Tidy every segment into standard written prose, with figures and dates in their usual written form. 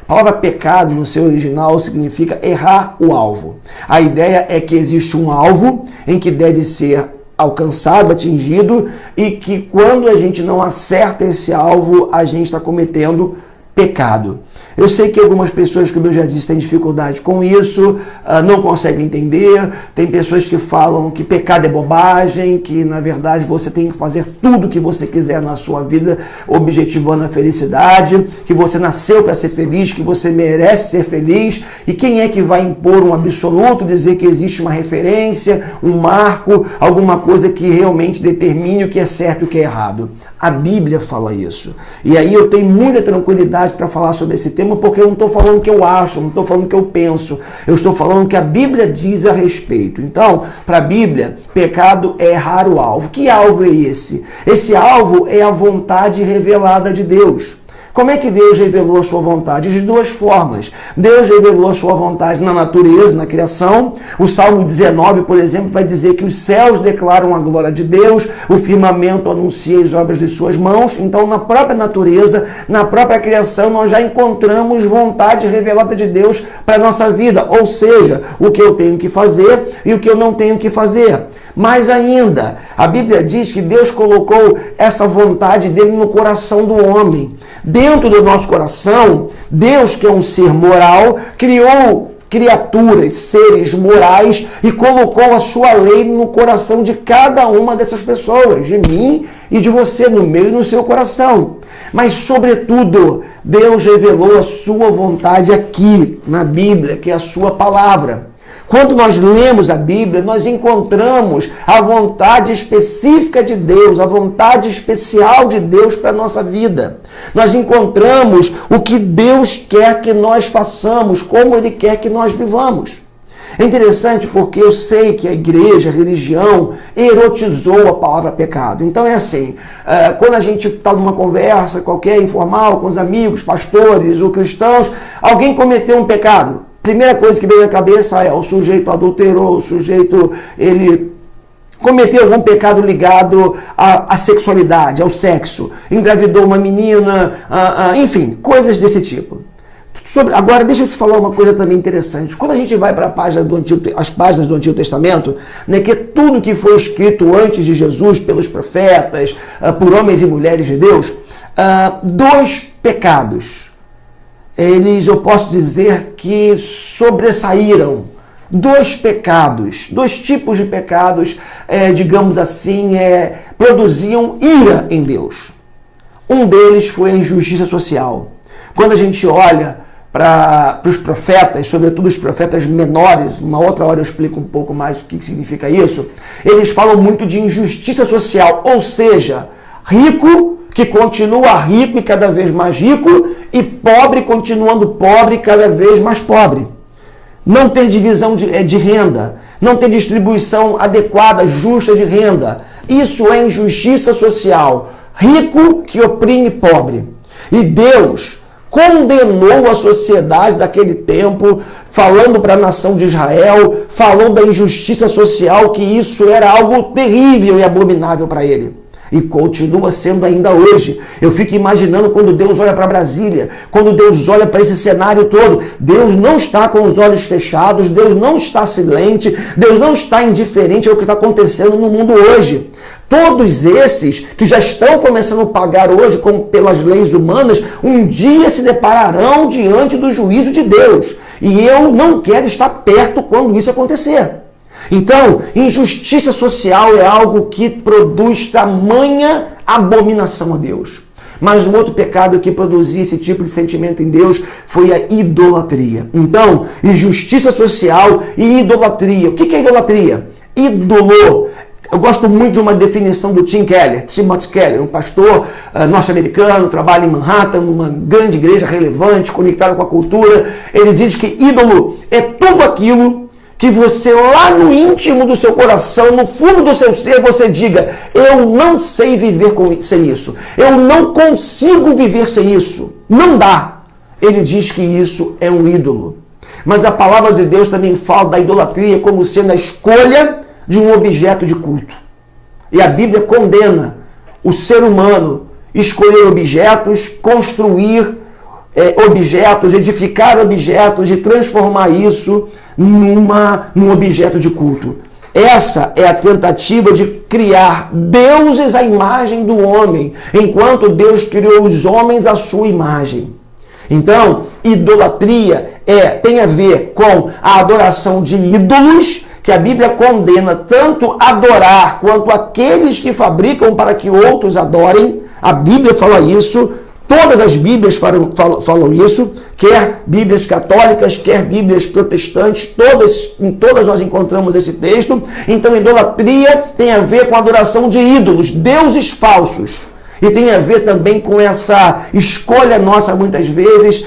A palavra pecado, no seu original, significa errar o alvo. A ideia é que existe um alvo em que deve ser alcançado, atingido, e que quando a gente não acerta esse alvo, a gente está cometendo pecado. Eu sei que algumas pessoas, como eu já disse, têm dificuldade com isso, não conseguem entender. Tem pessoas que falam que pecado é bobagem, que na verdade você tem que fazer tudo o que você quiser na sua vida, objetivando a felicidade, que você nasceu para ser feliz, que você merece ser feliz. E quem é que vai impor um absoluto, dizer que existe uma referência, um marco, alguma coisa que realmente determine o que é certo e o que é errado? A Bíblia fala isso. E aí eu tenho muita tranquilidade para falar sobre esse tema, porque eu não estou falando o que eu acho, não estou falando o que eu penso. Eu estou falando o que a Bíblia diz a respeito. Então, para a Bíblia, pecado é errar o alvo. Que alvo é esse? Esse alvo é a vontade revelada de Deus. Como é que Deus revelou a sua vontade? De duas formas. Deus revelou a sua vontade na natureza, na criação. O Salmo 19, por exemplo, vai dizer que os céus declaram a glória de Deus, o firmamento anuncia as obras de suas mãos. Então, na própria natureza, na própria criação, nós já encontramos vontade revelada de Deus para a nossa vida. Ou seja, o que eu tenho que fazer e o que eu não tenho que fazer. Mais ainda, a Bíblia diz que Deus colocou essa vontade dele no coração do homem. Dentro do nosso coração, Deus, que é um ser moral, criou criaturas, seres morais e colocou a sua lei no coração de cada uma dessas pessoas, de mim e de você, no meio e no seu coração. Mas, sobretudo, Deus revelou a sua vontade aqui na Bíblia, que é a sua palavra. Quando nós lemos a Bíblia, nós encontramos a vontade específica de Deus, a vontade especial de Deus para a nossa vida. Nós encontramos o que Deus quer que nós façamos, como Ele quer que nós vivamos. É interessante porque eu sei que a igreja, a religião, erotizou a palavra pecado. Então é assim, quando a gente está numa conversa qualquer, informal, com os amigos, pastores ou cristãos, alguém cometeu um pecado. Primeira coisa que vem na cabeça é o sujeito adulterou, o sujeito ele cometeu algum pecado ligado à sexualidade, ao sexo, engravidou uma menina, enfim, coisas desse tipo. Agora, deixa eu te falar uma coisa também interessante. Quando a gente vai para as páginas do Antigo Testamento, né, que é tudo que foi escrito antes de Jesus pelos profetas, por homens e mulheres de Deus, dois pecados. Eu posso dizer que sobressaíram dois pecados, dois tipos de pecados, digamos assim, produziam ira em Deus. Um deles foi a injustiça social. Quando a gente olha para os profetas, sobretudo os profetas menores, uma outra hora eu explico um pouco mais o que significa isso, eles falam muito de injustiça social, ou seja, rico que continua rico e cada vez mais rico, e pobre continuando pobre e cada vez mais pobre. Não ter divisão de renda, não ter distribuição adequada, justa de renda. Isso é injustiça social. Rico que oprime pobre. E Deus condenou a sociedade daquele tempo, falando para a nação de Israel, falando da injustiça social, que isso era algo terrível e abominável para ele. E continua sendo ainda hoje. Eu fico imaginando quando Deus olha para Brasília, quando Deus olha para esse cenário todo. Deus não está com os olhos fechados, Deus não está silente, Deus não está indiferente ao que está acontecendo no mundo hoje. Todos esses que já estão começando a pagar hoje como pelas leis humanas, um dia se depararão diante do juízo de Deus. E eu não quero estar perto quando isso acontecer. Então, injustiça social é algo que produz tamanha abominação a Deus. Mas um outro pecado que produzia esse tipo de sentimento em Deus foi a idolatria. Então, injustiça social e idolatria. O que é idolatria? Ídolo. Eu gosto muito de uma definição do Timothy Keller, um pastor norte-americano, trabalha em Manhattan, numa grande igreja relevante, conectada com a cultura. Ele diz que ídolo é tudo aquilo que você lá no íntimo do seu coração, no fundo do seu ser, você diga: eu não sei viver sem isso, eu não consigo viver sem isso, não dá. Ele diz que isso é um ídolo. Mas a palavra de Deus também fala da idolatria como sendo a escolha de um objeto de culto. E a Bíblia condena o ser humano escolher objetos, construir objetos, edificar objetos e transformar isso num objeto de culto. Essa é a tentativa de criar deuses à imagem do homem, enquanto Deus criou os homens à sua imagem. Então, idolatria tem a ver com a adoração de ídolos, que a Bíblia condena tanto adorar quanto aqueles que fabricam para que outros adorem. A Bíblia fala isso, todas as Bíblias falam isso, quer Bíblias católicas, quer Bíblias protestantes, em todas nós encontramos esse texto. Então, idolatria tem a ver com a adoração de ídolos, deuses falsos. E tem a ver também com essa escolha nossa, muitas vezes,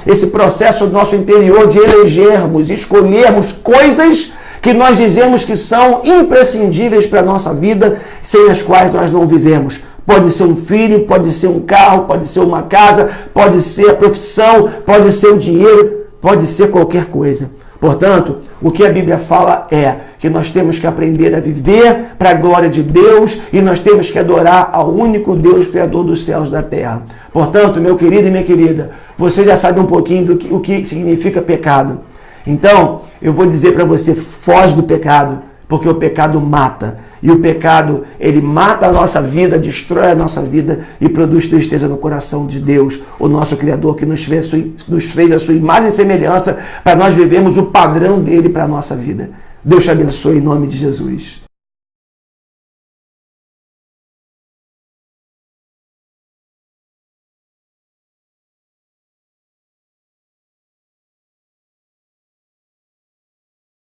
esse processo do nosso interior de elegermos, escolhermos coisas que nós dizemos que são imprescindíveis para a nossa vida, sem as quais nós não vivemos. Pode ser um filho, pode ser um carro, pode ser uma casa, pode ser a profissão, pode ser o dinheiro, pode ser qualquer coisa. Portanto, o que a Bíblia fala é que nós temos que aprender a viver para a glória de Deus e nós temos que adorar ao único Deus, Criador dos céus e da terra. Portanto, meu querido e minha querida, você já sabe um pouquinho o que significa pecado. Então, eu vou dizer para você, foge do pecado, porque o pecado mata. E o pecado, ele mata a nossa vida, destrói a nossa vida e produz tristeza no coração de Deus, o nosso Criador, que nos fez a sua imagem e semelhança para nós vivermos o padrão dele para a nossa vida. Deus te abençoe em nome de Jesus.